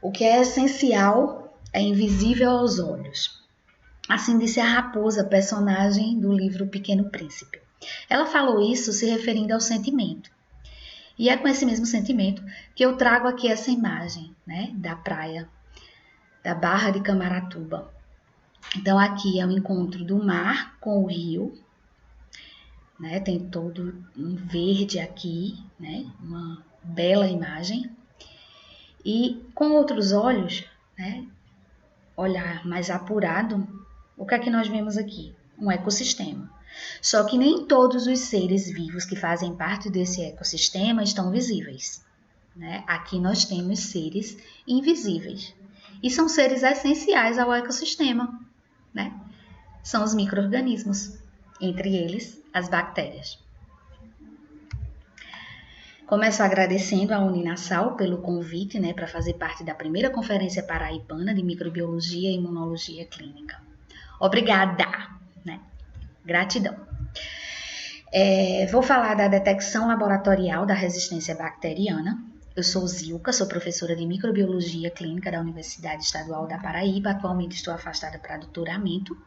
O que é essencial é invisível aos olhos. Assim disse a raposa, personagem do livro Pequeno Príncipe. Ela falou isso se referindo ao sentimento. E é com esse mesmo sentimento que eu trago aqui essa imagem, né, da praia, da Barra de Camaratuba. Então, aqui é o encontro do mar com o rio, né, tem todo um verde aqui, né, uma bela imagem. E com outros olhos, né, olhar mais apurado, o que é que nós vemos aqui? Um ecossistema. Só que nem todos os seres vivos que fazem parte desse ecossistema estão visíveis, né? Aqui nós temos seres invisíveis. E são seres essenciais ao ecossistema, né? São os micro-organismos, entre eles as bactérias. Começo agradecendo a Uninasal pelo convite, né, para fazer parte da primeira Conferência Paraibana de Microbiologia e Imunologia Clínica. Obrigada, né? Gratidão. Vou falar da detecção laboratorial da resistência bacteriana. Eu sou Zilka, sou professora de Microbiologia Clínica da Universidade Estadual da Paraíba. Atualmente estou afastada para doutoramento.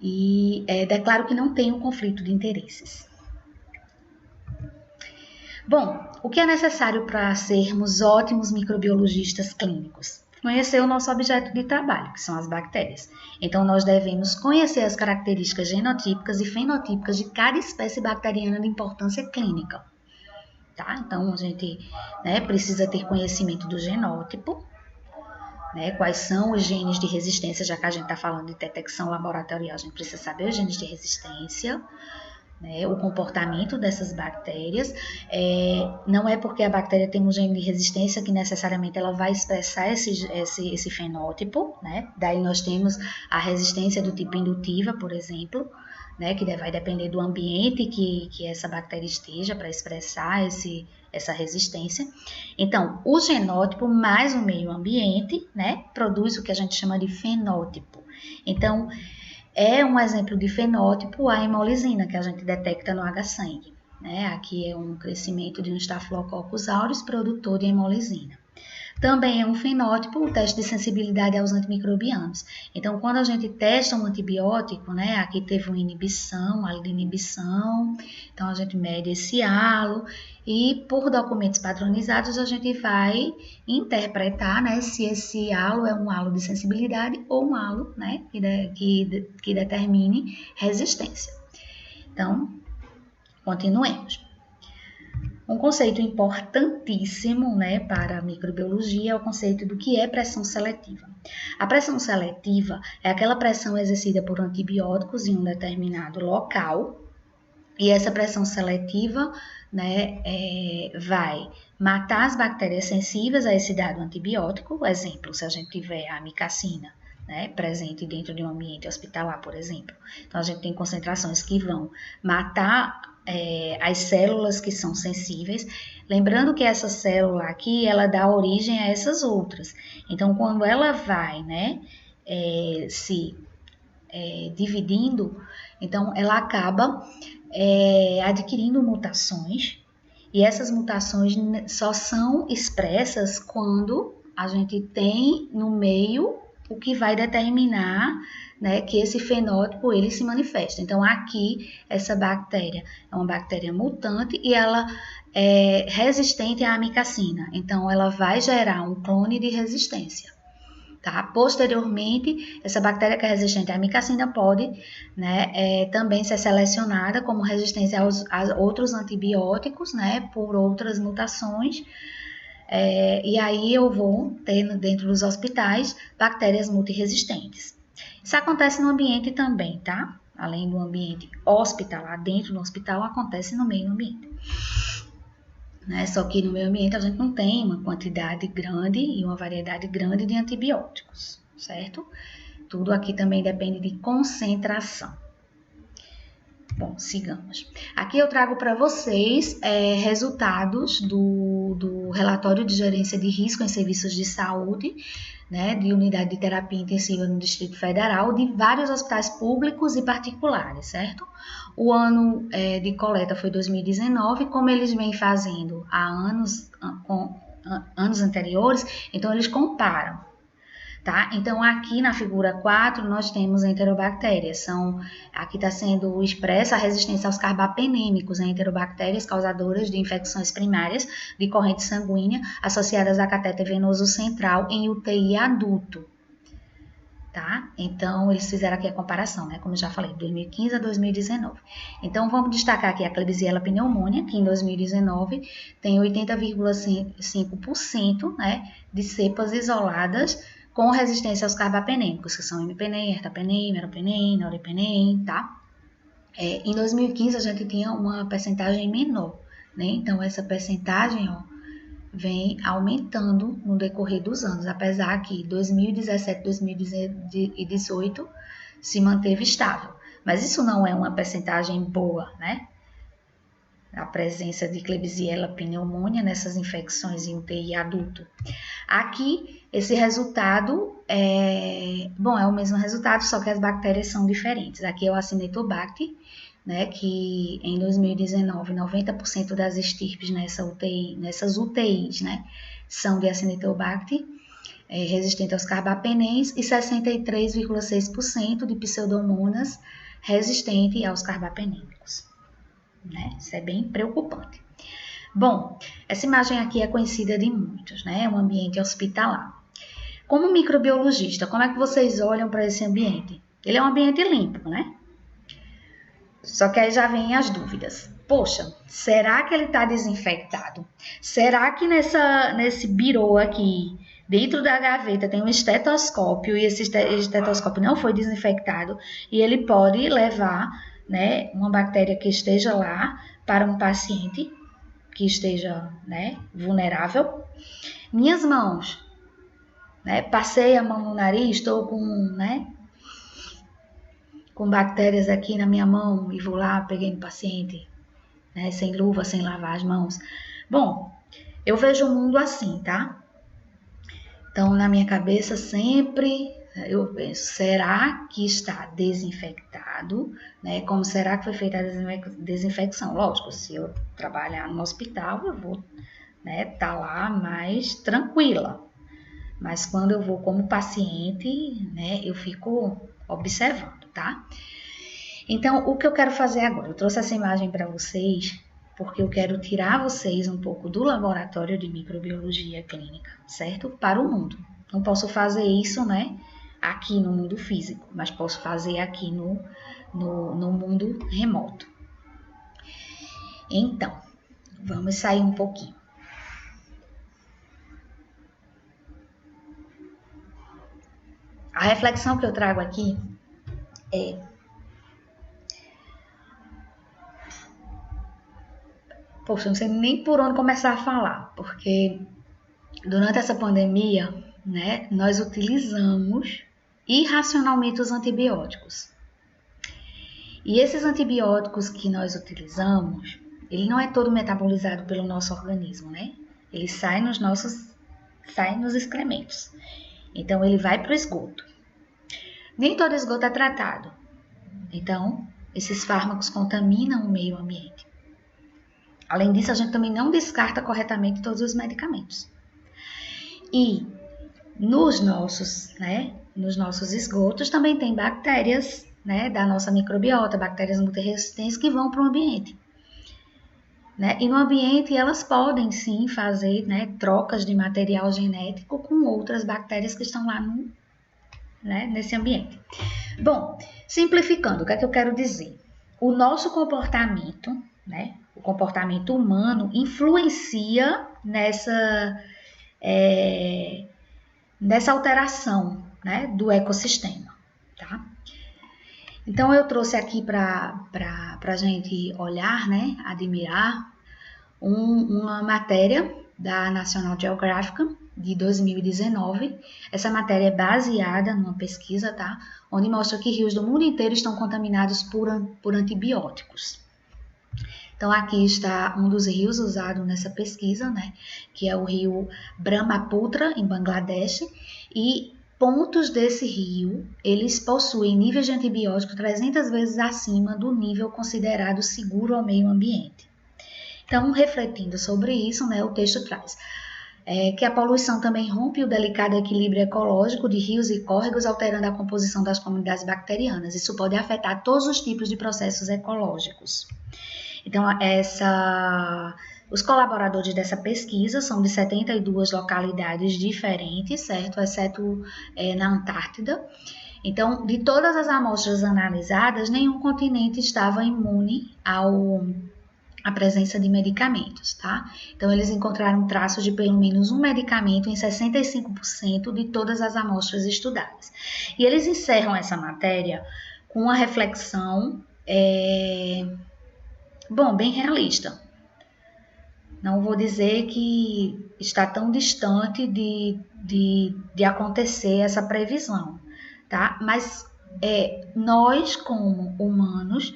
E declaro que não tenho conflito de interesses. Bom, o que é necessário para sermos ótimos microbiologistas clínicos? Conhecer o nosso objeto de trabalho, que são as bactérias. Então, nós devemos conhecer as características genotípicas e fenotípicas de cada espécie bacteriana de importância clínica. Tá? Então, a gente, né, precisa ter conhecimento do genótipo, né, quais são os genes de resistência, já que a gente está falando de detecção laboratorial, a gente precisa saber os genes de resistência, né, o comportamento dessas bactérias. Não é porque a bactéria tem um gene de resistência que necessariamente ela vai expressar esse fenótipo, né? Daí nós temos a resistência do tipo indutiva, por exemplo, né, que vai depender do ambiente que essa bactéria esteja para expressar essa resistência. Então, o genótipo mais o meio ambiente, né, produz o que a gente chama de fenótipo. Então, é um exemplo de fenótipo a hemolisina, que a gente detecta no H-sangue. Né? Aqui é um crescimento de um Staphylococcus aureus, produtor de hemolisina. Também é um fenótipo o teste de sensibilidade aos antimicrobianos. Então, quando a gente testa um antibiótico, né, aqui teve uma inibição, halo de inibição, então a gente mede esse halo e por documentos padronizados a gente vai interpretar, né, se esse halo é um halo de sensibilidade ou um halo, né, que determine resistência. Então, continuemos. Um conceito importantíssimo, né, para a microbiologia é o conceito do que é pressão seletiva. A pressão seletiva é aquela pressão exercida por antibióticos em um determinado local, e essa pressão seletiva, né, vai matar as bactérias sensíveis a esse dado antibiótico. Exemplo, se a gente tiver a amicacina, né, presente dentro de um ambiente hospitalar, por exemplo. Então, a gente tem concentrações que vão matar as células que são sensíveis, lembrando que essa célula aqui, ela dá origem a essas outras. Então, quando ela vai, né, se dividindo, então ela acaba adquirindo mutações, e essas mutações só são expressas quando a gente tem no meio o que vai determinar, né, que esse fenótipo ele se manifesta. Então, aqui, essa bactéria é uma bactéria mutante e ela é resistente à amicacina. Então, ela vai gerar um clone de resistência. Tá? Posteriormente, essa bactéria que é resistente à amicacina pode, né, também ser selecionada como resistência a outros antibióticos, né, por outras mutações. E aí eu vou ter dentro dos hospitais bactérias multiresistentes. Isso acontece no ambiente também, tá? Além do ambiente hospitalar, dentro do hospital, acontece no meio ambiente. Né? Só que no meio ambiente a gente não tem uma quantidade grande e uma variedade grande de antibióticos, certo? Tudo aqui também depende de concentração. Bom, sigamos. Aqui eu trago para vocês resultados do relatório de gerência de risco em serviços de saúde, né, de unidade de terapia intensiva no Distrito Federal, de vários hospitais públicos e particulares, certo? O ano de coleta foi 2019, como eles vêm fazendo há anos anos anteriores, então eles comparam. Tá? Então, aqui na figura 4, nós temos enterobactérias. Aqui está sendo expressa a resistência aos carbapenêmicos, enterobactérias causadoras de infecções primárias de corrente sanguínea associadas a catéter venoso central em UTI adulto. Tá? Então, eles fizeram aqui a comparação, né? Como eu já falei, de 2015 a 2019. Então, vamos destacar aqui a Klebsiella pneumoniae, que em 2019 tem 80,5%, né, de cepas isoladas com resistência aos carbapenêmicos, que são imipenem, ertapenem, meropenem, noripenem, tá? Em 2015 a gente tinha uma percentagem menor, né? Então essa percentagem, ó, vem aumentando no decorrer dos anos, apesar que 2017, 2018 se manteve estável. Mas isso não é uma percentagem boa, né? A presença de Klebsiella pneumoniae nessas infecções em UTI adulto. Aqui, esse resultado é o mesmo resultado, só que as bactérias são diferentes. Aqui é o Acinetobacter, né, que em 2019, 90% das estirpes nessas UTIs, né, são de Acinetobacter, resistente aos carbapenens, e 63,6% de Pseudomonas resistente aos carbapenêmicos. Né? Isso é bem preocupante. Bom, essa imagem aqui é conhecida de muitos, né? É um ambiente hospitalar. Como microbiologista, como é que vocês olham para esse ambiente? Ele é um ambiente limpo, né? Só que aí já vem as dúvidas. Poxa, será que ele está desinfectado? Será que nesse birô aqui, dentro da gaveta, tem um estetoscópio e esse estetoscópio não foi desinfectado e ele pode levar, né, uma bactéria que esteja lá para um paciente que esteja, né, vulnerável? Minhas mãos, né, passei a mão no nariz, estou com bactérias aqui na minha mão e vou lá, peguei no paciente, né, sem luva, sem lavar as mãos. Bom, eu vejo o mundo assim, tá? Então, na minha cabeça sempre eu penso, será que está desinfectado? Né? Como será que foi feita a desinfecção? Lógico, se eu trabalhar no hospital, eu vou, né, tá lá mais tranquila. Mas quando eu vou como paciente, né, eu fico observando, tá? Então, o que eu quero fazer agora? Eu trouxe essa imagem para vocês porque eu quero tirar vocês um pouco do laboratório de microbiologia clínica, certo? Para o mundo. Não posso fazer isso, né, aqui no mundo físico, mas posso fazer aqui no mundo remoto. Então, vamos sair um pouquinho. A reflexão que eu trago aqui é: poxa, não sei nem por onde começar a falar, porque durante essa pandemia, né, nós utilizamos irracionalmente os antibióticos. E esses antibióticos que nós utilizamos, ele não é todo metabolizado pelo nosso organismo, né? Ele sai nos excrementos. Então, ele vai para o esgoto. Nem todo esgoto é tratado. Então, esses fármacos contaminam o meio ambiente. Além disso, a gente também não descarta corretamente todos os medicamentos. E nos nossos esgotos também tem bactérias, né, da nossa microbiota, bactérias multiresistentes que vão para o ambiente. Né? E no ambiente elas podem sim fazer, né, trocas de material genético com outras bactérias que estão lá nesse ambiente. Bom, simplificando, o que é que eu quero dizer? O nosso comportamento, né, o comportamento humano influencia nessa alteração, né, do ecossistema, tá? Então, eu trouxe aqui para a gente olhar, né, admirar, uma matéria da National Geographic de 2019. Essa matéria é baseada numa pesquisa, tá, onde mostra que rios do mundo inteiro estão contaminados por antibióticos. Então, aqui está um dos rios usado nessa pesquisa, né, que é o rio Brahmaputra, em Bangladesh, e pontos desse rio, eles possuem níveis de antibiótico 300 vezes acima do nível considerado seguro ao meio ambiente. Então, refletindo sobre isso, né, o texto traz: que a poluição também rompe o delicado equilíbrio ecológico de rios e córregos, alterando a composição das comunidades bacterianas. Isso pode afetar todos os tipos de processos ecológicos. Então, os colaboradores dessa pesquisa são de 72 localidades diferentes, certo? Exceto na Antártida. Então, de todas as amostras analisadas, nenhum continente estava imune à presença de medicamentos, tá? Então, eles encontraram traços de pelo menos um medicamento em 65% de todas as amostras estudadas. E eles encerram essa matéria com uma reflexão, bem realista. Não vou dizer que está tão distante de acontecer essa previsão, tá? Mas nós, como humanos,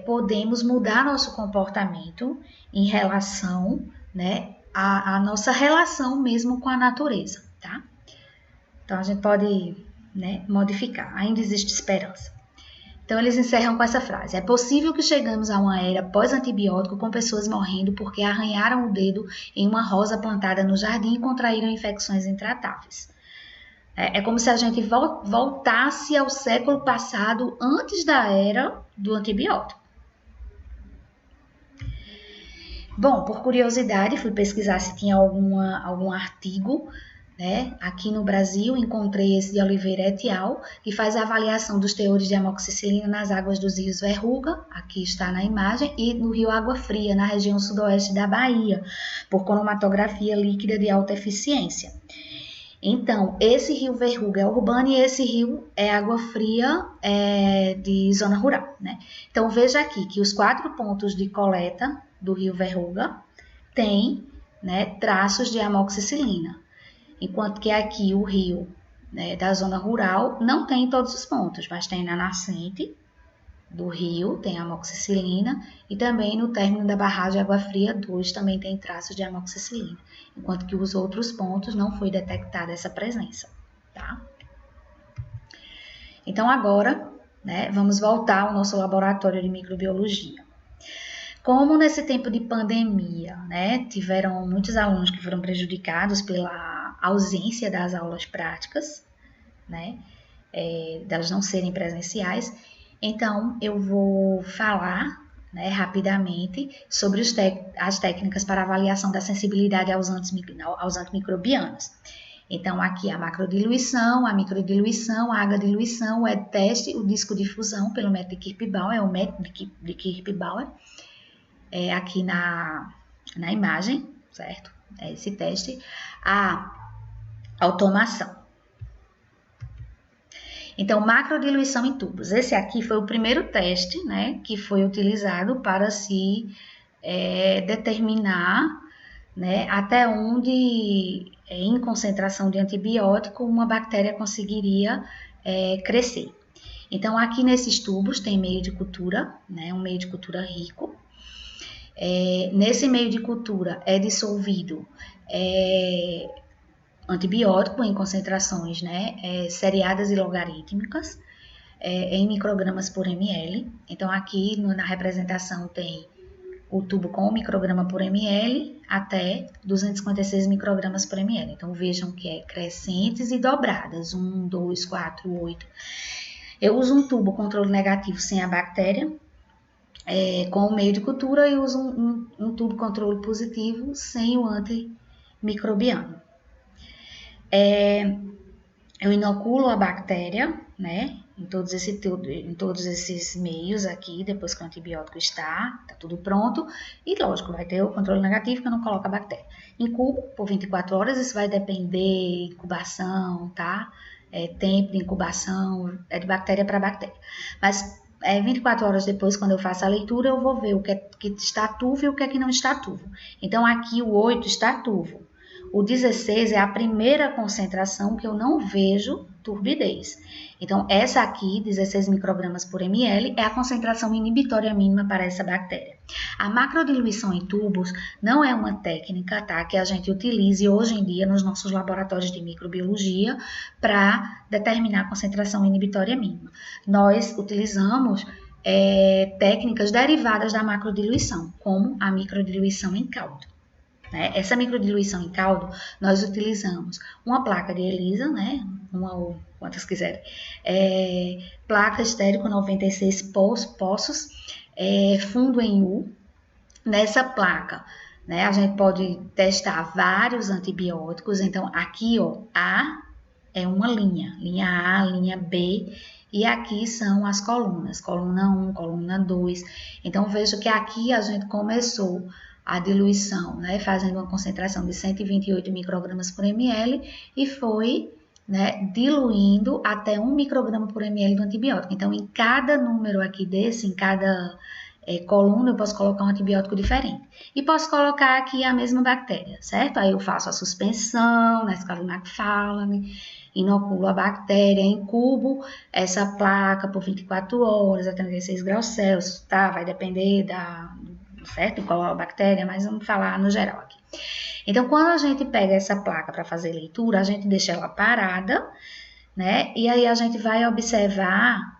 podemos mudar nosso comportamento em relação, né, à nossa relação mesmo com a natureza, tá? Então, a gente pode, né, modificar. Ainda existe esperança. Então, eles encerram com essa frase: é possível que chegamos a uma era pós-antibiótico com pessoas morrendo porque arranharam o dedo em uma rosa plantada no jardim e contraíram infecções intratáveis. É como se a gente voltasse ao século passado, antes da era do antibiótico. Bom, por curiosidade, fui pesquisar se tinha algum artigo, né? Aqui no Brasil, encontrei esse de Oliveira et al., que faz a avaliação dos teores de amoxicilina nas águas dos rios Verruga, aqui está na imagem, e no rio Água Fria, na região sudoeste da Bahia, por cromatografia líquida de alta eficiência. Então, esse rio Verruga é urbano e esse rio é Água Fria de zona rural, né? Então, veja aqui que os 4 pontos de coleta do rio Verruga têm, né, traços de amoxicilina, enquanto que aqui o rio, né, da zona rural não tem todos os pontos, mas tem na nascente do rio, tem amoxicilina, e também no término da barragem Água Fria 2 também tem traços de amoxicilina, enquanto que os outros pontos não foi detectada essa presença, tá? Então agora, né, vamos voltar ao nosso laboratório de microbiologia. Como nesse tempo de pandemia, né, tiveram muitos alunos que foram prejudicados pela ausência das aulas práticas, né, delas não serem presenciais, então eu vou falar, né, rapidamente sobre as técnicas para avaliação da sensibilidade aos antimicrobianos. Então, aqui a macrodiluição, a microdiluição, a H-diluição, o ED-teste, o disco de fusão pelo método de Kirschbaum, o método de Kirschbaum, aqui na imagem, certo? É esse teste. A automação. Então, macrodiluição em tubos. Esse aqui foi o primeiro teste, né, que foi utilizado para se determinar, né, até onde, em concentração de antibiótico, uma bactéria conseguiria crescer. Então, aqui nesses tubos tem meio de cultura, né, um meio de cultura rico. Nesse meio de cultura é dissolvido antibiótico em concentrações, né, seriadas e logarítmicas, em microgramas por ml. Então, aqui na representação tem o tubo com 1 micrograma por ml até 256 microgramas por ml. Então, vejam que é crescentes e dobradas, 1, 2, 4, 8. Eu uso um tubo controle negativo sem a bactéria, com o meio de cultura, e uso um tubo controle positivo sem o antimicrobiano. Eu inoculo a bactéria, né, em todos esses meios aqui, depois que o antibiótico está tudo pronto, e lógico, vai ter o controle negativo que eu não coloco a bactéria. Incubo por 24 horas, isso vai depender de incubação, tá? Tempo de incubação, de bactéria para bactéria. Mas 24 horas depois, quando eu faço a leitura, eu vou ver o que é que está turvo e o que é que não está turvo. Então, aqui o 8 está turvo. O 16 é a primeira concentração que eu não vejo turbidez. Então, essa aqui, 16 microgramas por ml, é a concentração inibitória mínima para essa bactéria. A macrodiluição em tubos não é uma técnica, tá, que a gente utilize hoje em dia nos nossos laboratórios de microbiologia para determinar a concentração inibitória mínima. Nós utilizamos técnicas derivadas da macrodiluição, como a microdiluição em caldo. né? Essa microdiluição em caldo, nós utilizamos uma placa de ELISA, né? Uma ou quantas quiserem, placa estéreo 96 poços, fundo em U. Nessa placa, né, a gente pode testar vários antibióticos. Então, aqui, ó, A é uma linha A, linha B, e aqui são as colunas, coluna 1, coluna 2. Então, veja que aqui a gente começou a diluição, né, fazendo uma concentração de 128 microgramas por ml e foi, né, diluindo até 1 micrograma por ml do antibiótico. Então, em cada número aqui desse, em cada coluna, eu posso colocar um antibiótico diferente. E posso colocar aqui a mesma bactéria, certo? Aí eu faço a suspensão na escala de McFarlane, inoculo a bactéria, incubo essa placa por 24 horas a 36 graus Celsius, tá? Vai depender certo? Qual é a bactéria, mas vamos falar no geral aqui. Então, quando a gente pega essa placa para fazer leitura, a gente deixa ela parada, né? E aí a gente vai observar,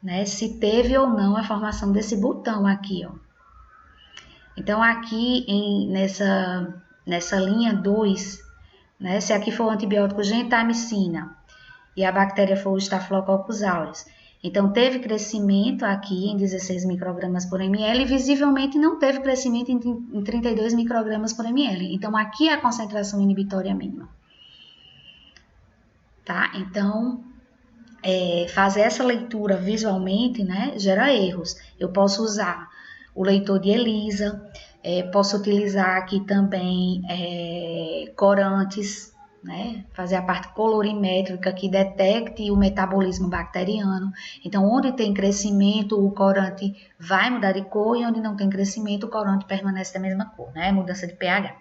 né, se teve ou não a formação desse botão aqui, ó. Então, aqui nessa linha 2, né, se aqui for o antibiótico gentamicina e a bactéria for o Staphylococcus aureus, então teve crescimento aqui em 16 microgramas por ml e visivelmente não teve crescimento em 32 microgramas por ml. Então, aqui é a concentração inibitória mínima. Tá? Então, fazer essa leitura visualmente, né, gera erros. Eu posso usar o leitor de ELISA, posso utilizar aqui também corantes, né, fazer a parte colorimétrica que detecte o metabolismo bacteriano. Então, onde tem crescimento, o corante vai mudar de cor, e onde não tem crescimento, o corante permanece da mesma cor, né, mudança de pH.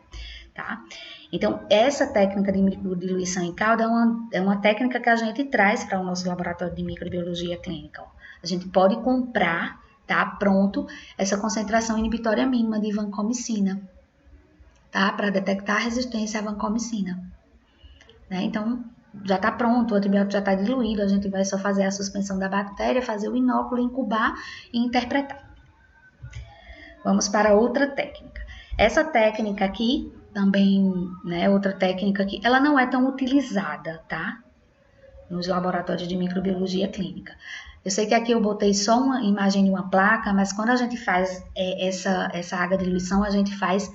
Tá? Então, essa técnica de microdiluição em caldo é uma técnica que a gente traz para o nosso laboratório de microbiologia clínica. Ó. A gente pode comprar, tá, pronto, essa concentração inibitória mínima de vancomicina, tá, para detectar a resistência à vancomicina. Né? Então, já está pronto, o antibiótico já está diluído, a gente vai só fazer a suspensão da bactéria, fazer o inóculo, incubar e interpretar. Vamos para outra técnica. Essa técnica aqui, também, né, outra técnica aqui, ela não é tão utilizada, tá? Nos laboratórios de microbiologia clínica. Eu sei que aqui eu botei só uma imagem de uma placa, mas quando a gente faz essa água de diluição, a gente faz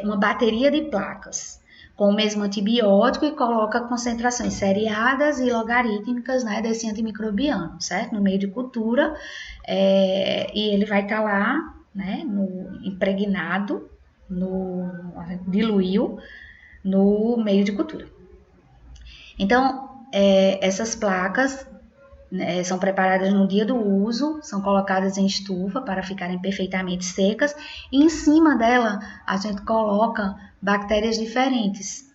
uma bateria de placas com o mesmo antibiótico e coloca concentrações seriadas e logarítmicas, né, desse antimicrobiano, certo? No meio de cultura, e ele vai estar lá, né, impregnado, diluiu no meio de cultura. Então, essas placas, né, são preparadas no dia do uso, são colocadas em estufa para ficarem perfeitamente secas, e em cima dela a gente coloca bactérias diferentes,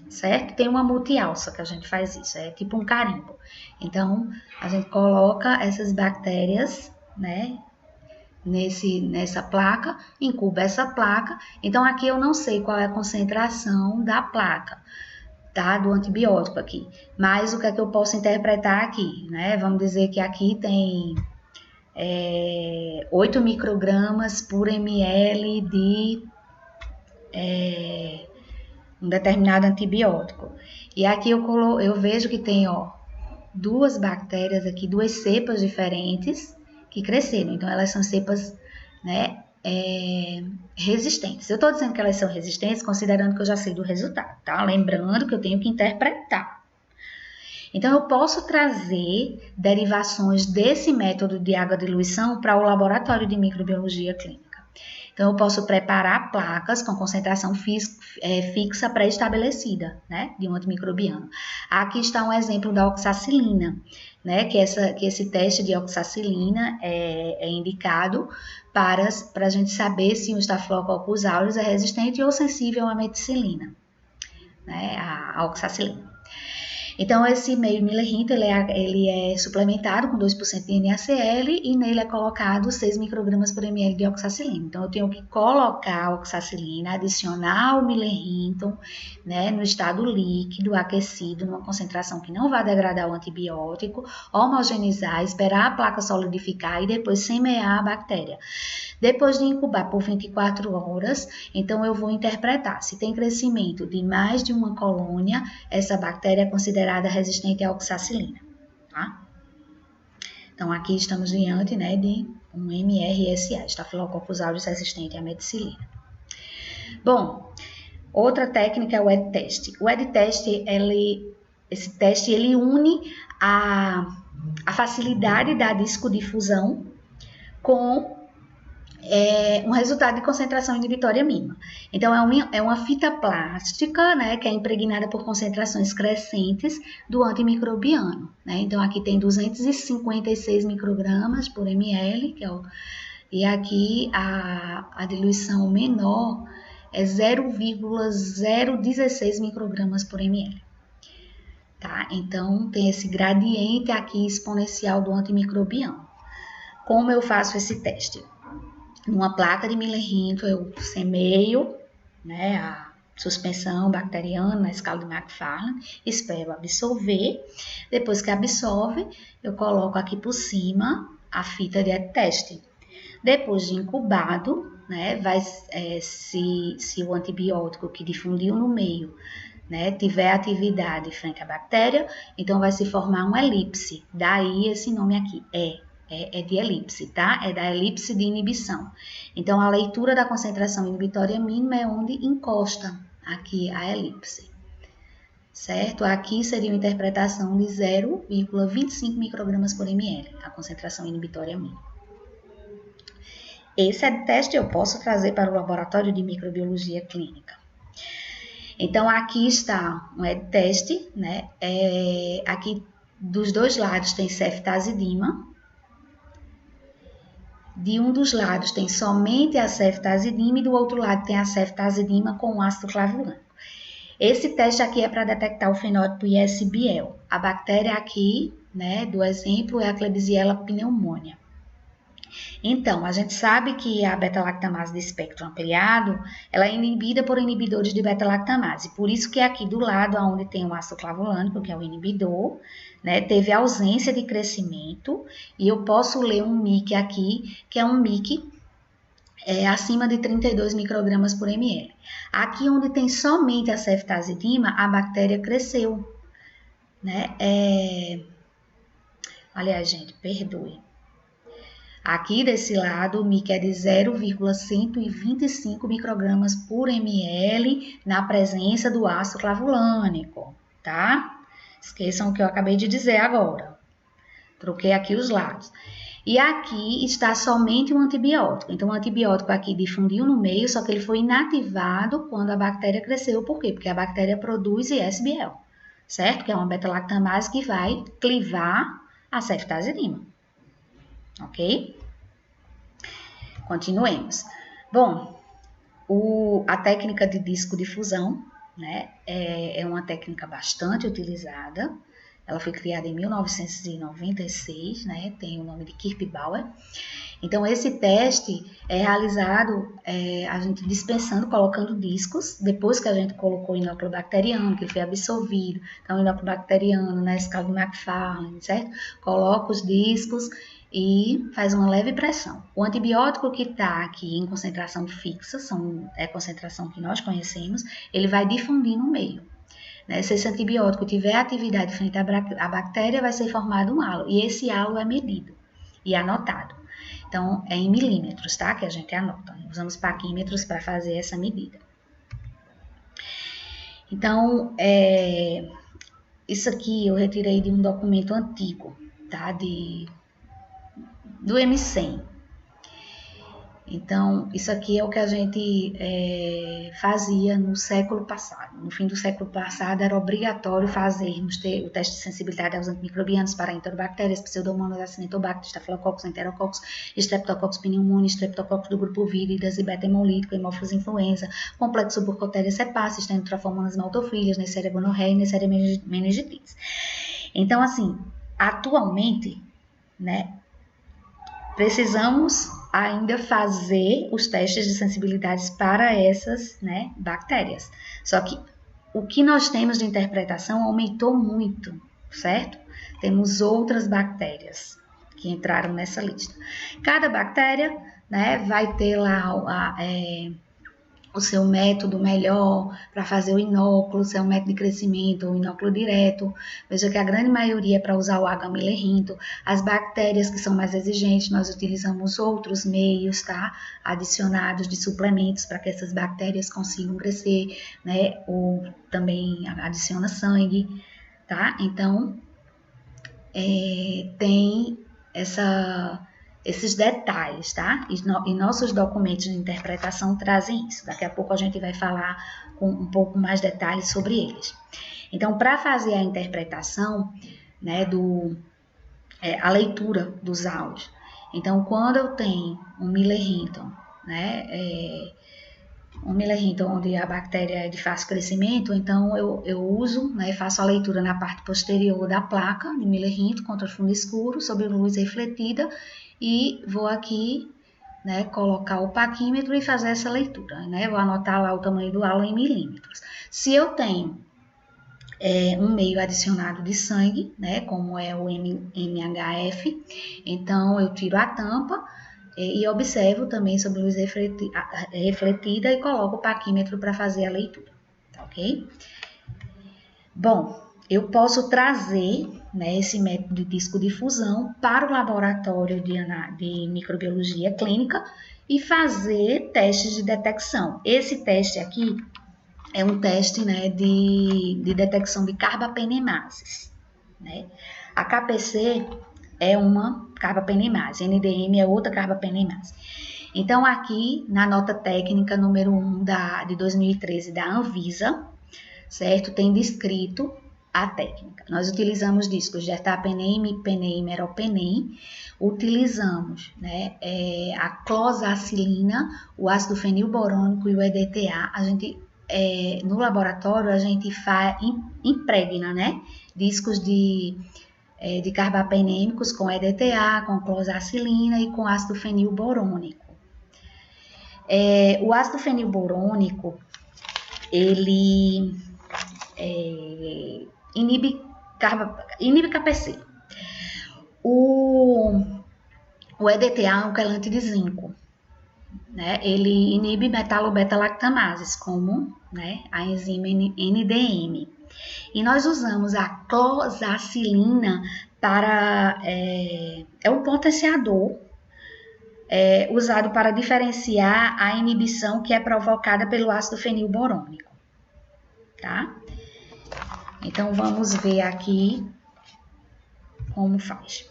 certo? Tem uma multialça que a gente faz isso, é tipo um carimbo. Então, a gente coloca essas bactérias, né, nessa placa, incuba essa placa. Então, aqui eu não sei qual é a concentração da placa, tá, do antibiótico aqui, mas o que é que eu posso interpretar aqui, né? Vamos dizer que aqui tem 8 microgramas por ml de um determinado antibiótico. E aqui eu vejo que tem, ó, duas bactérias aqui, duas cepas diferentes que cresceram. Então, elas são cepas, né, resistentes. Eu estou dizendo que elas são resistentes considerando que eu já sei do resultado, tá? Lembrando que eu tenho que interpretar. Então, eu posso trazer derivações desse método de água-diluição para o laboratório de microbiologia clínica. Então, eu posso preparar placas com concentração fixa pré-estabelecida, né, de um antimicrobiano. Aqui está um exemplo da oxacilina, né, que esse teste de oxacilina é indicado para a gente saber se o Staphylococcus aureus é resistente ou sensível à meticilina, né, a oxacilina. Então, esse meio Miller-Hinton, ele é suplementado com 2% de NaCl e nele é colocado 6 microgramas por ml de oxacilina. Então, eu tenho que colocar a oxacilina, adicionar o Miller-Hinton, né, no estado líquido, aquecido, numa concentração que não vai degradar o antibiótico, homogeneizar, esperar a placa solidificar e depois semear a bactéria. Depois de incubar por 24 horas, então eu vou interpretar se tem crescimento de mais de uma colônia, essa bactéria é considerada resistente à oxacilina, tá? Então, aqui estamos diante, né, de um MRSA, Staphylococcus aureus resistente à meticilina. Bom, outra técnica é o ED-teste. O ED-teste, esse teste, ele une a facilidade da discodifusão com um resultado de concentração inibitória mínima. Então, é uma fita plástica, né, que é impregnada por concentrações crescentes do antimicrobiano, né? Então, aqui tem 256 microgramas por ml, e aqui a diluição menor é 0,016 microgramas por ml. Tá? Então, tem esse gradiente aqui exponencial do antimicrobiano. Como eu faço esse teste? Numa placa de Miller-Hinton, eu semeio, né, a suspensão bacteriana na escala de McFarlane, espero absorver. Depois que absorve, eu coloco aqui por cima a fita de teste. Depois de incubado, né, se o antibiótico que difundiu no meio, né, tiver atividade frente à bactéria, então vai se formar uma elipse. Daí esse nome aqui, é de elipse, tá? É da elipse de inibição. Então, a leitura da concentração inibitória mínima é onde encosta aqui a elipse, certo? Aqui seria uma interpretação de 0,25 microgramas por ml, a concentração inibitória mínima. Esse teste eu posso trazer para o laboratório de microbiologia clínica. Então, aqui está um teste, né? Aqui dos dois lados tem ceftazidima. De um dos lados tem somente a ceftazidima e do outro lado tem a ceftazidima com ácido clavulânico. Esse teste aqui é para detectar o fenótipo ISBL. A bactéria aqui, né, do exemplo, é a Klebsiella pneumoniae. Então, a gente sabe que a beta-lactamase de espectro ampliado, ela é inibida por inibidores de beta-lactamase. Por isso que aqui do lado, onde tem o ácido clavulânico, que é o inibidor, né, teve ausência de crescimento, e eu posso ler um MIC aqui, que é um MIC acima de 32 microgramas por ml. Aqui onde tem somente a ceftazidima, a bactéria cresceu, né? Aliás, gente, perdoe. Aqui desse lado, o MIC é de 0,125 microgramas por ml na presença do ácido clavulânico, tá? Esqueçam o que eu acabei de dizer agora. Troquei aqui os lados. E aqui está somente um antibiótico. Então, o antibiótico aqui difundiu no meio, só que ele foi inativado quando a bactéria cresceu. Por quê? Porque a bactéria produz ISBL, certo? Que é uma beta-lactamase que vai clivar a ceftazidima. Ok? Continuemos. Bom, a técnica de discodifusão, né, é uma técnica bastante utilizada. Ela foi criada em 1996, né, tem o nome de Kirby-Bauer. Então, esse teste é realizado, a gente dispensando, colocando discos, depois que a gente colocou o inóculo bacteriano, que foi absorvido. Então, o inóculo bacteriano na escala de McFarlane, certo? Coloca os discos e faz uma leve pressão. O antibiótico que está aqui em concentração fixa, é a concentração que nós conhecemos, ele vai difundir no meio. Né? Se esse antibiótico tiver atividade frente à bactéria, vai ser formado um halo, e esse halo é medido e anotado. Então, é em milímetros, tá? Que a gente anota. Usamos paquímetros para fazer essa medida. Então, isso aqui eu retirei de um documento antigo, tá? Do M100. Então, isso aqui é o que a gente fazia no século passado. No fim do século passado, era obrigatório fazermos o teste de sensibilidade aos antimicrobianos para enterobactérias, pseudomonas, acinetobacter, estafilococcus, enterococcus, streptococcus pneumoniae, streptococcus do grupo víridas, beta hemolítico, hemófilos influenza, complexo burkholderia cepacis, tentrofomonas maltofilhas, Neisseria gonorreia e Neisseria meningitis. Então, assim, atualmente, né, precisamos ainda fazer os testes de sensibilidade para essas, né, bactérias. Só que o que nós temos de interpretação aumentou muito, certo? Temos outras bactérias que entraram nessa lista. Cada bactéria, né, vai ter lá o seu método melhor para fazer o inóculo, seu método de crescimento, o inóculo direto. Veja que a grande maioria é para usar o H. Miller-Hinton. As bactérias que são mais exigentes, nós utilizamos outros meios, tá? Adicionados de suplementos para que essas bactérias consigam crescer, né? Ou também adiciona sangue, tá? Então, tem esses detalhes, tá? E nossos documentos de interpretação trazem isso. Daqui a pouco a gente vai falar com um pouco mais detalhes sobre eles. Então, para fazer a interpretação, né, a leitura dos aulas. Então, quando eu tenho um Miller-Hinton, né, um Miller-Hinton onde a bactéria é de fácil crescimento, então eu uso, né, faço a leitura na parte posterior da placa de Miller-Hinton contra fundo escuro, sobre luz refletida, e vou aqui, né, colocar o paquímetro e fazer essa leitura, né? Vou anotar lá o tamanho do halo em milímetros. Se eu tenho um meio adicionado de sangue, né, como é o MHF, então eu tiro a tampa e observo também sobre luz refletida e coloco o paquímetro para fazer a leitura, tá ok? Bom, eu posso trazer, né, esse método de discodifusão para o laboratório de microbiologia clínica e fazer testes de detecção. Esse teste aqui é um teste, né, de detecção de carbapenemases, né? A KPC é uma carbapenemase, NDM é outra carbapenemase. Então, aqui na nota técnica número 1 de 2013 da Anvisa, certo? Tem descrito a técnica. Nós utilizamos discos de ertapenem, imipenem e meropenem. Utilizamos, né, a clozapacilina, o ácido fenilborônico e o EDTA. A gente, no laboratório, a gente impregna, né, discos de carbapenêmicos com EDTA, com clozapacilina e com ácido fenilborônico. O ácido fenilborônico, ele inibe KPC. O EDTA é um quelante de zinco, né? Ele inibe metalobeta-lactamases, como, né, a enzima NDM. E nós usamos a clozapacilina para... é um potenciador usado para diferenciar a inibição que é provocada pelo ácido fenilborônico, tá? Então, vamos ver aqui como faz.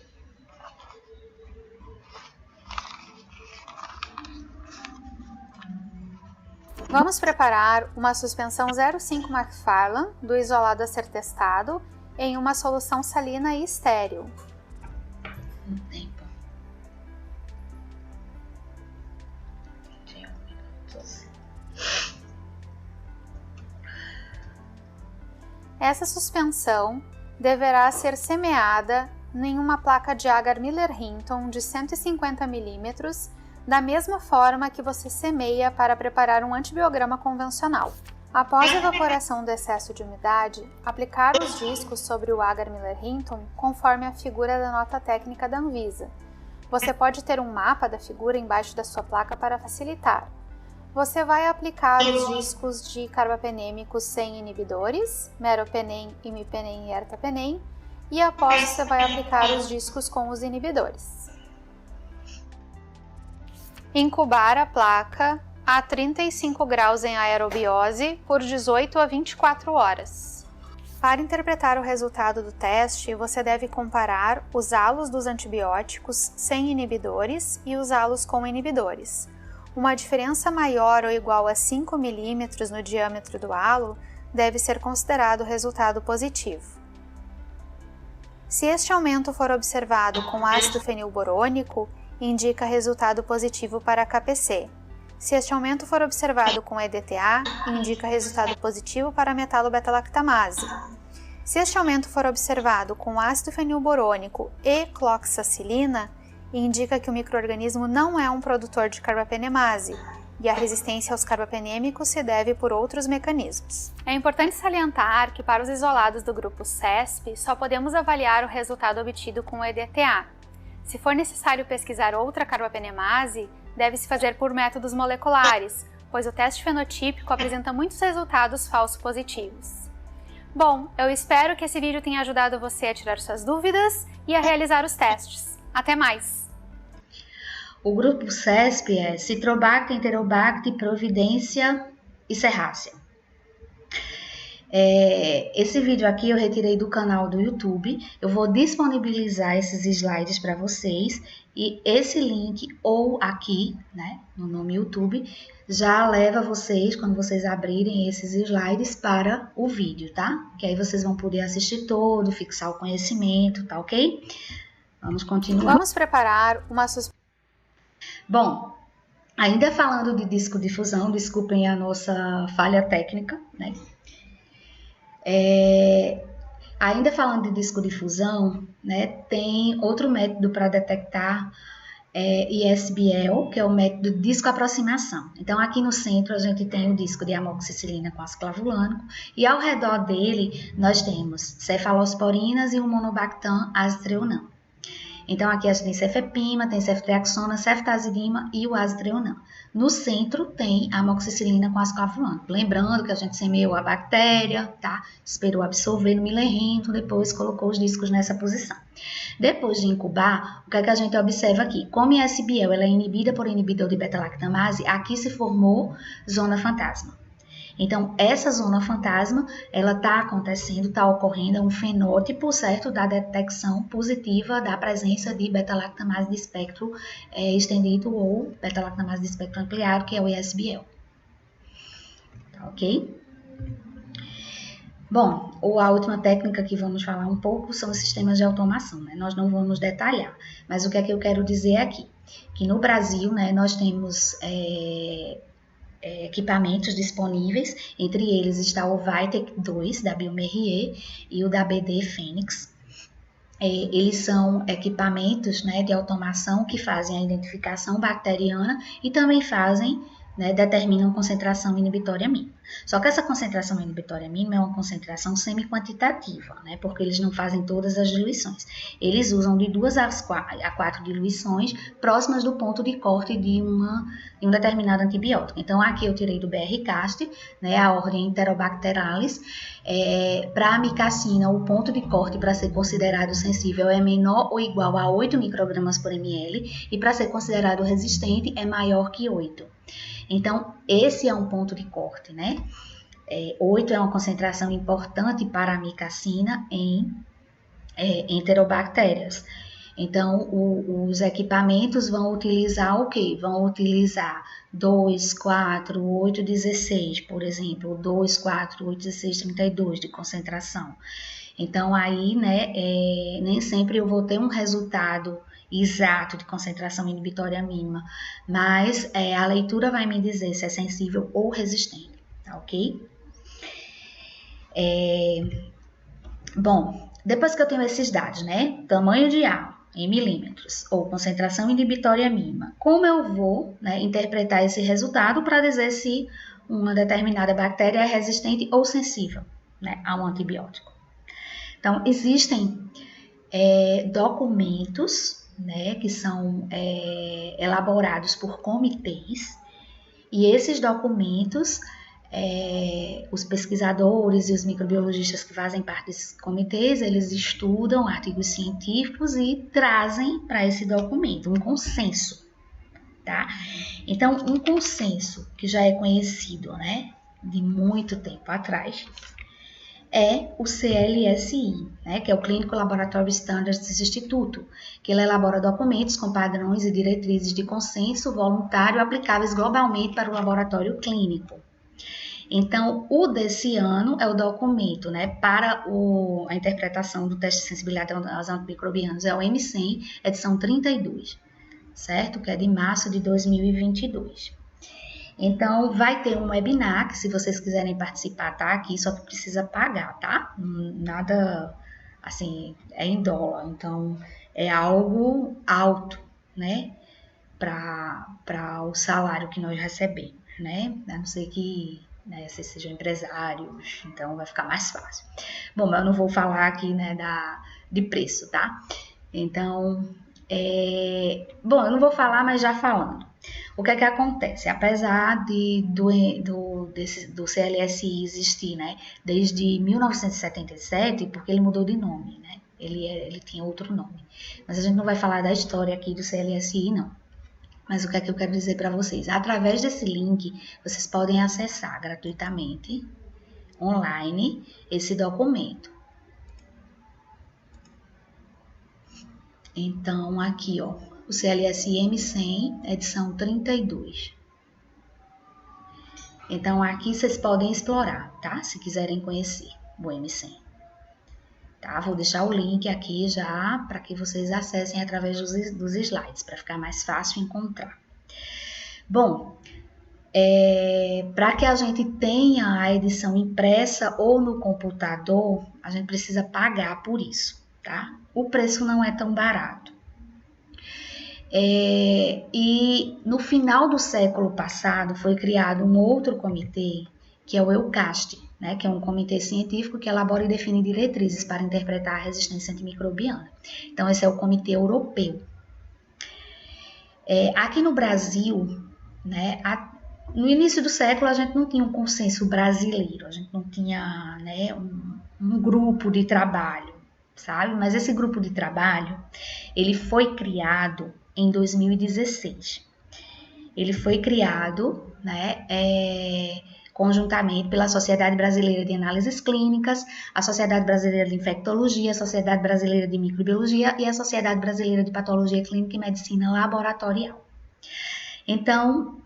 Vamos preparar uma suspensão 0,5 McFarland do isolado a ser testado em uma solução salina e estéril. Essa suspensão deverá ser semeada em uma placa de agar Miller-Hinton de 150 mm, da mesma forma que você semeia para preparar um antibiograma convencional. Após a evaporação do excesso de umidade, aplicar os discos sobre o agar Miller-Hinton conforme a figura da nota técnica da Anvisa. Você pode ter um mapa da figura embaixo da sua placa para facilitar. Você vai aplicar os discos de carbapenêmicos sem inibidores, meropenem, imipenem e ertapenem, e após você vai aplicar os discos com os inibidores. Incubar a placa a 35 graus em aerobiose por 18 a 24 horas. Para interpretar o resultado do teste, você deve comparar os halos dos antibióticos sem inibidores e os halos com inibidores. uma diferença maior ou igual a 5 milímetros no diâmetro do halo deve ser considerado resultado positivo. Se este aumento for observado com ácido fenilborônico, indica resultado positivo para KPC. Se este aumento for observado com EDTA, indica resultado positivo para a metalobeta-lactamase. Se este aumento for observado com ácido fenilborônico e cloxacilina, indica que o micro-organismo não é um produtor de carbapenemase, e a resistência aos carbapenêmicos se deve por outros mecanismos. É importante salientar que para os isolados do grupo CESP, só podemos avaliar o resultado obtido com o EDTA. Se for necessário pesquisar outra carbapenemase, deve-se fazer por métodos moleculares, pois o teste fenotípico apresenta muitos resultados falso positivos. Bom, eu espero que esse vídeo tenha ajudado você a tirar suas dúvidas e a realizar os testes. Até mais! O grupo CESP é Citrobacter, Enterobacter, Providência e Serrácea. Esse vídeo aqui eu retirei do canal do YouTube. Eu vou disponibilizar esses slides para vocês. E esse link, ou aqui, né, no nome YouTube, já leva vocês, quando vocês abrirem esses slides, para o vídeo, tá? Que aí vocês vão poder assistir todo, fixar o conhecimento, tá ok? Vamos continuar. Vamos preparar uma Bom, ainda falando de discodifusão, desculpem a nossa falha técnica, né? Ainda falando de discodifusão, né, tem outro método para detectar ISBL, que é o método de discoaproximação. Então, aqui no centro a gente tem o disco de amoxicilina com ácido clavulânico e ao redor dele nós temos cefalosporinas e o monobactam azitreonam. Então, aqui a gente tem cefepima, tem ceftriaxona, ceftazidima e o azitreonam. No centro tem a amoxicilina com ácido clavulânico. Lembrando que a gente semeou a bactéria, tá? Esperou absorver no Miller-Hinton, depois colocou os discos nessa posição. Depois de incubar, o que é que a gente observa aqui? Como a ISBL ela é inibida por inibidor de beta-lactamase, aqui se formou zona fantasma. Então, essa zona fantasma, ela está acontecendo, está ocorrendo um fenótipo, certo, da detecção positiva da presença de beta-lactamase de espectro estendido ou beta-lactamase de espectro ampliado, que é o ISBL. Tá, ok? Bom, a última técnica que vamos falar um pouco são os sistemas de automação, né? Nós não vamos detalhar, mas o que é que eu quero dizer aqui? Que no Brasil, né, nós temos equipamentos disponíveis, entre eles está o Vitek 2 da Biomerrier e o da BD Phoenix. Eles são equipamentos, né, de automação que fazem a identificação bacteriana e também fazem, né, determinam concentração inibitória mínima. Só que essa concentração inibitória mínima é uma concentração semi-quantitativa, né, porque eles não fazem todas as diluições. Eles usam de 2 a 4 diluições próximas do ponto de corte de um determinado antibiótico. Então, aqui eu tirei do BR-Cast, né, a ordem Enterobacterales. Para a amicacina, o ponto de corte para ser considerado sensível é menor ou igual a 8 microgramas por ml e para ser considerado resistente é maior que 8. Então, esse é um ponto de corte, né? 8 é uma concentração importante para a amicacina em enterobactérias. Então, os equipamentos vão utilizar o quê? Vão utilizar 2, 4, 8, 16, por exemplo, 2, 4, 8, 16, 32 de concentração. Então, aí, né, nem sempre eu vou ter um resultado exato de concentração inibitória mínima, mas a leitura vai me dizer se é sensível ou resistente, tá ok? Bom, depois que eu tenho esses dados, né, tamanho de halo em milímetros ou concentração inibitória mínima, como eu vou, né, interpretar esse resultado para dizer se uma determinada bactéria é resistente ou sensível, né, a um antibiótico? Então, existem documentos, né, que são elaborados por comitês, e esses documentos, os pesquisadores e os microbiologistas que fazem parte desses comitês, eles estudam artigos científicos e trazem para esse documento um consenso, tá? Então, um consenso que já é conhecido, né, de muito tempo atrás, é o CLSI, né, que é o Clinical Laboratory Standards Instituto, que ele elabora documentos com padrões e diretrizes de consenso voluntário aplicáveis globalmente para o laboratório clínico. Então, o desse ano é o documento, né, para a interpretação do teste de sensibilidade aos antimicrobianos, é o M100, edição 32, certo? Que é de março de 2022. Então, vai ter um webinar, que se vocês quiserem participar, tá aqui, só que precisa pagar, tá? Nada, assim, é em dólar, então é algo alto, né, para o salário que nós recebemos, né? A não ser que, né, vocês sejam empresários, então vai ficar mais fácil. Bom, mas eu não vou falar aqui, né, de preço, tá? Então, bom, eu não vou falar, mas já falando. O que é que acontece? Apesar do CLSI existir, né, desde 1977, porque ele mudou de nome, né? Ele tinha outro nome. Mas a gente não vai falar da história aqui do CLSI, não. Mas o que é que eu quero dizer para vocês? Através desse link, vocês podem acessar gratuitamente, online, esse documento. Então, aqui, ó, o CLSI M100, edição 32. Então, aqui vocês podem explorar, tá? Se quiserem conhecer o M100. Tá? Vou deixar o link aqui já para que vocês acessem através dos slides, para ficar mais fácil encontrar. Bom, para que a gente tenha a edição impressa ou no computador, a gente precisa pagar por isso, tá? O preço não é tão barato. E no final do século passado foi criado um outro comitê, que é o EUCAST, né, que é um comitê científico que elabora e define diretrizes para interpretar a resistência antimicrobiana. Então, esse é o comitê europeu. Aqui no Brasil, né, no início do século, a gente não tinha um consenso brasileiro, a gente não tinha, né, um grupo de trabalho, sabe? Mas esse grupo de trabalho, ele foi criado em 2016. Ele foi criado, né, conjuntamente pela Sociedade Brasileira de Análises Clínicas, a Sociedade Brasileira de Infectologia, a Sociedade Brasileira de Microbiologia e a Sociedade Brasileira de Patologia Clínica e Medicina Laboratorial. Então,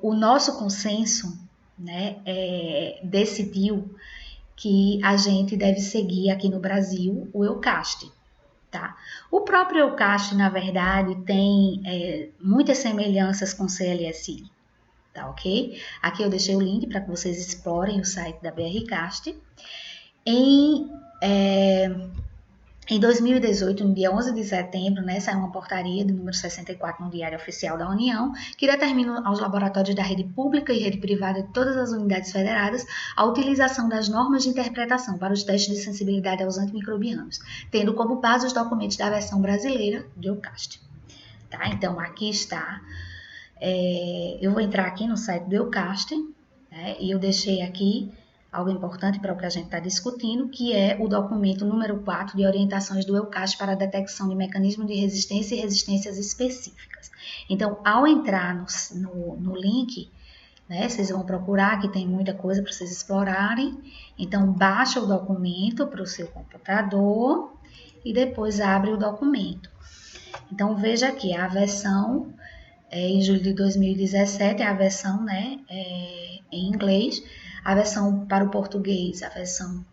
o nosso consenso, né, decidiu que a gente deve seguir aqui no Brasil o EUCAST. Tá? O próprio EUCAST, na verdade, tem muitas semelhanças com o CLSI, tá, ok? Aqui eu deixei o link para que vocês explorem o site da BRCAST. Em 2018, no dia 11 de setembro, né, saiu uma portaria do número 64 no Diário Oficial da União, que determina aos laboratórios da rede pública e rede privada de todas as unidades federadas a utilização das normas de interpretação para os testes de sensibilidade aos antimicrobianos, tendo como base os documentos da versão brasileira do EUCAST. Tá? Então, aqui está. Eu vou entrar aqui no site do EUCAST, né, e eu deixei aqui algo importante para o que a gente está discutindo, que é o documento número 4 de orientações do EUCAST para a detecção de mecanismos de resistência e resistências específicas. Então, ao entrar no link, né, vocês vão procurar, que tem muita coisa para vocês explorarem. Então, baixa o documento para o seu computador e depois abre o documento. Então, veja aqui, a versão, em julho de 2017, é a versão, né, em inglês. A versão para o português, a versão,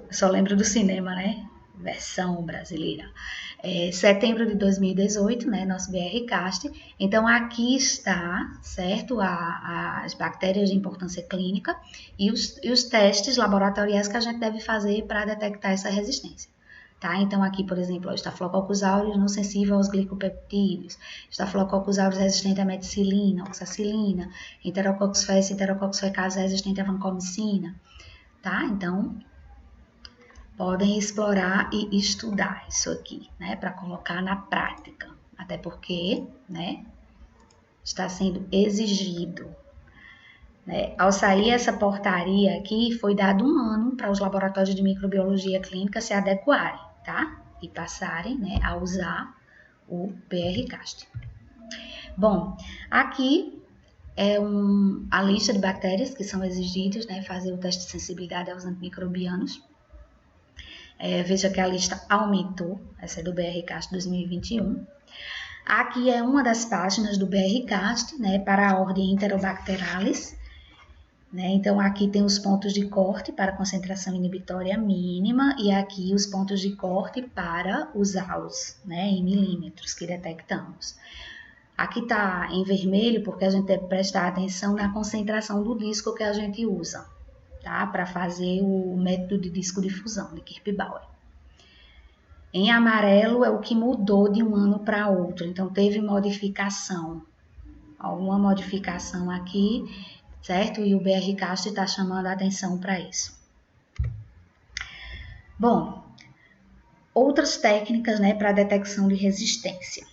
só lembro do cinema, né? Versão brasileira. Setembro de 2018, né? Nosso BRCAST. Então, aqui está, certo? As bactérias de importância clínica e os testes laboratoriais que a gente deve fazer para detectar essa resistência. Tá? Então, aqui, por exemplo, Staphylococcus aureus não sensível aos glicopeptídeos, Staphylococcus aureus resistente à meticilina, oxacilina, Enterococcus faecis, Enterococcus fecalis resistente à vancomicina. Tá? Então, podem explorar e estudar isso aqui, né, para colocar na prática. Até porque, né, está sendo exigido. Né? Ao sair essa portaria aqui, foi dado 1 ano para os laboratórios de microbiologia clínica se adequarem, tá? E passarem, né, a usar o BRCAST. Bom, aqui a lista de bactérias que são exigidas, né, fazer o teste de sensibilidade aos antimicrobianos. Veja que a lista aumentou, essa é do BRCAST 2021. Aqui é uma das páginas do BRCAST, né, para a ordem Enterobacterales. Né? Então, aqui tem os pontos de corte para concentração inibitória mínima e aqui os pontos de corte para os AUs, né, em milímetros que detectamos. Aqui está em vermelho porque a gente deve prestar atenção na concentração do disco que a gente usa, tá? Para fazer o método de disco de fusão de Kirby-Bauer. Em amarelo é o que mudou de um ano para outro, então teve modificação, alguma modificação aqui, certo? E o BRCAST está chamando a atenção para isso. Bom, outras técnicas, né, para detecção de resistência.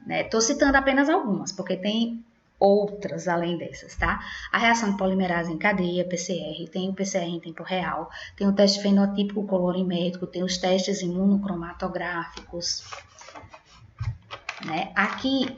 Estou citando apenas algumas, porque tem outras além dessas, tá? A reação de polimerase em cadeia, PCR, tem o PCR em tempo real, tem o teste fenotípico colorimétrico, tem os testes imunocromatográficos, né? Aqui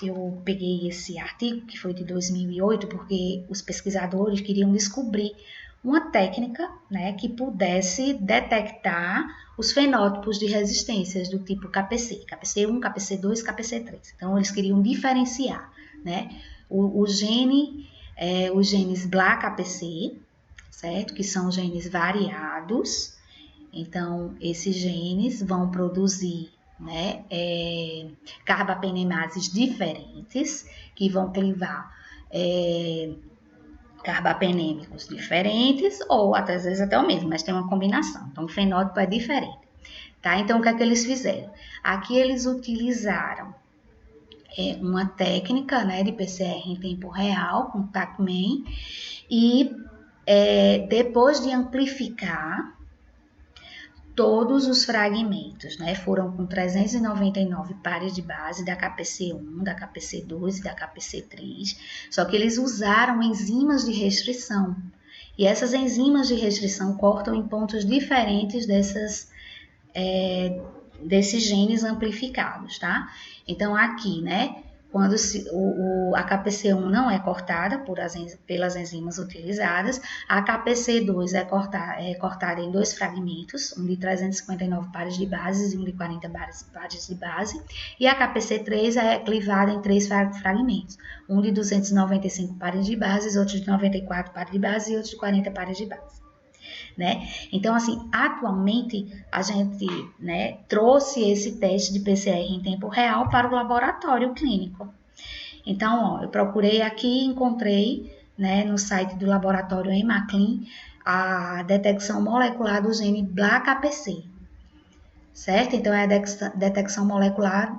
eu peguei esse artigo, que foi de 2008, porque os pesquisadores queriam descobrir uma técnica, né, que pudesse detectar os fenótipos de resistências do tipo KPC, KPC1, KPC2, KPC3. Então, eles queriam diferenciar, né, os genes BLA-KPC, certo? Que são genes variados. Então, esses genes vão produzir, né, carbapenemases diferentes, que vão clivar carbapenêmicos diferentes, ou às vezes até o mesmo, mas tem uma combinação. Então, o fenótipo é diferente. Tá? Então, o que é que eles fizeram? Aqui eles utilizaram uma técnica, né, de PCR em tempo real, com TaqMan, e depois de amplificar todos os fragmentos, né, foram com 399 pares de base da KPC1, da KPC2 e da KPC3, só que eles usaram enzimas de restrição. E essas enzimas de restrição cortam em pontos diferentes desses genes amplificados, tá? Então, aqui, né, quando a KPC1 não é cortada pelas enzimas utilizadas, a KPC2 é cortada em dois fragmentos, um de 359 pares de bases e um de 40 pares de base, e a KPC3 é clivada em três fragmentos, um de 295 pares de bases, outro de 94 pares de base e outro de 40 pares de base. Né? Então, assim, atualmente a gente, né, trouxe esse teste de PCR em tempo real para o laboratório clínico. Então, ó, eu procurei aqui e encontrei, né, no site do laboratório Hemaclin a detecção molecular do gene BLA-KPC, certo? Então, é a detecção molecular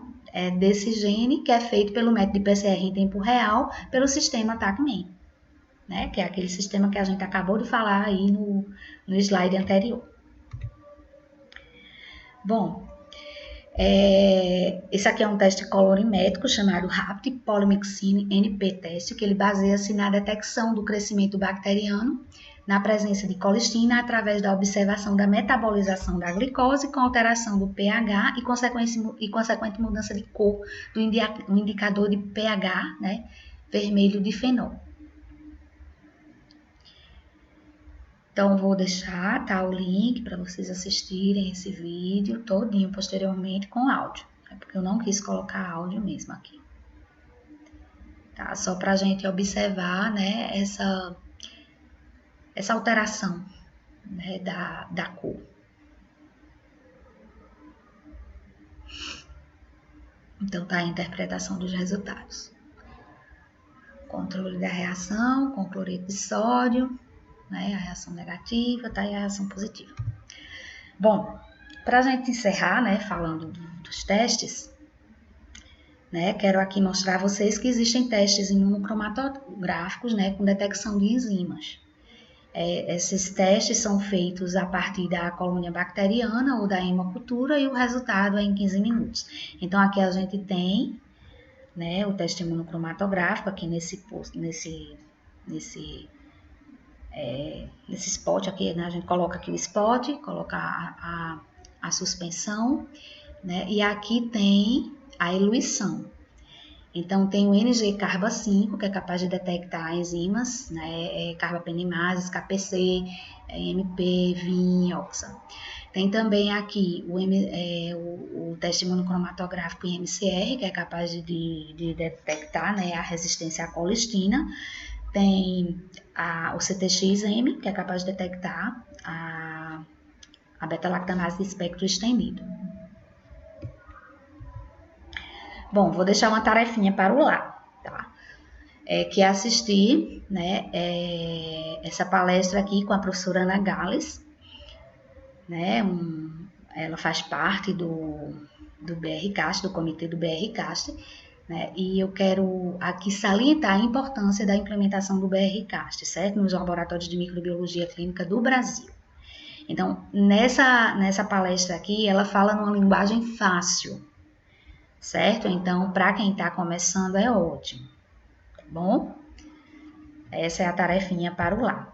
desse gene que é feito pelo método de PCR em tempo real pelo sistema TaqMan. Né, que é aquele sistema que a gente acabou de falar aí no slide anterior. Bom, esse aqui é um teste colorimétrico chamado Rapid Polymyxin NP Test, que ele baseia-se na detecção do crescimento bacteriano na presença de colistina através da observação da metabolização da glicose com alteração do pH e consequente mudança de cor do indicador de pH, né, vermelho de fenol. Então, vou deixar, tá, o link para vocês assistirem esse vídeo todinho posteriormente com áudio. Porque eu não quis colocar áudio mesmo aqui. Tá? Só para a gente observar, né, essa alteração, né, da cor. Então, tá a interpretação dos resultados. Controle da reação com cloreto de sódio. Né, a reação negativa, tá, e a reação positiva. Bom, para a gente encerrar, né, falando dos testes, né, quero aqui mostrar a vocês que existem testes imunocromatográficos, né, com detecção de enzimas. Esses testes são feitos a partir da colônia bacteriana ou da hemocultura e o resultado é em 15 minutos. Então, aqui a gente tem, né, o teste imunocromatográfico, aqui nesse spot aqui, né, a gente coloca aqui o spot, coloca a suspensão, né, e aqui tem a eluição. Então, tem o NG-Carba5, que é capaz de detectar enzimas, né, carbapenimases, KPC, MP, VIN, OXA. Tem também aqui o teste imunocromatográfico IMCR, que é capaz de detectar, né, a resistência à colistina. Tem o CTX-M, que é capaz de detectar a beta-lactamase de espectro estendido. Bom, vou deixar uma tarefinha para o lado, tá? Que é assistir, né, essa palestra aqui com a professora Ana Gales, né? Ela faz parte do BRCAST, do comitê do BRCAST, né? E eu quero aqui salientar a importância da implementação do BRCAST, certo? Nos laboratórios de microbiologia clínica do Brasil. Então, nessa palestra aqui, ela fala numa linguagem fácil, certo? Então, para quem está começando é ótimo, tá bom? Essa é a tarefinha para o lado.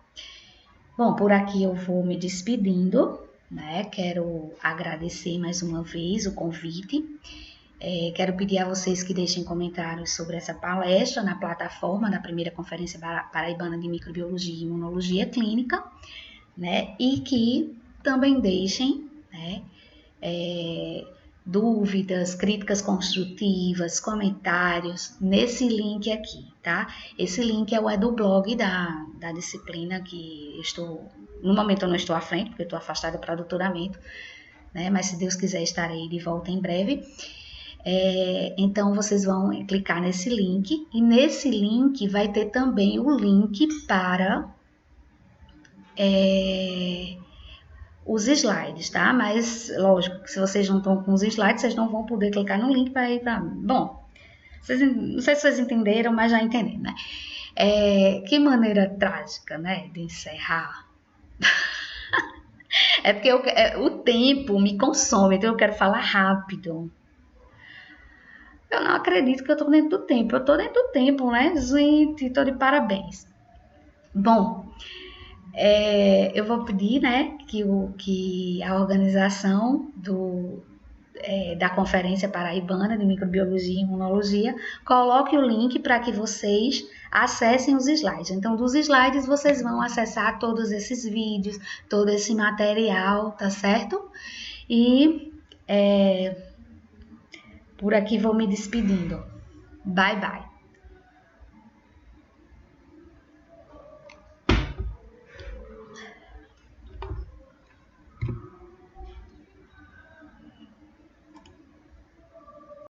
Bom, por aqui eu vou me despedindo, né? Quero agradecer mais uma vez o convite. Quero pedir a vocês que deixem comentários sobre essa palestra na plataforma da primeira Conferência Paraibana de Microbiologia e Imunologia Clínica, né? E que também deixem, né, dúvidas, críticas construtivas, comentários nesse link aqui, tá? Esse link é o do blog da disciplina que no momento eu não estou à frente, porque eu estou afastada para doutoramento, né? Mas se Deus quiser estarei de volta em breve. Então vocês vão clicar nesse link e nesse link vai ter também o link para os slides, tá? Mas, lógico, que se vocês não estão com os slides, vocês não vão poder clicar no link para ir para... Bom, não sei se vocês entenderam, mas já entenderam, né? Que maneira trágica, né, de encerrar. É porque o tempo me consome, então eu quero falar rápido. Eu não acredito que eu tô dentro do tempo. Eu tô dentro do tempo, né? Gente, tô de parabéns. Bom... eu vou pedir, né, que a organização da Conferência Paraibana de Microbiologia e Imunologia coloque o link para que vocês acessem os slides. Então, dos slides, vocês vão acessar todos esses vídeos, todo esse material, tá certo? E por aqui vou me despedindo. Bye, bye.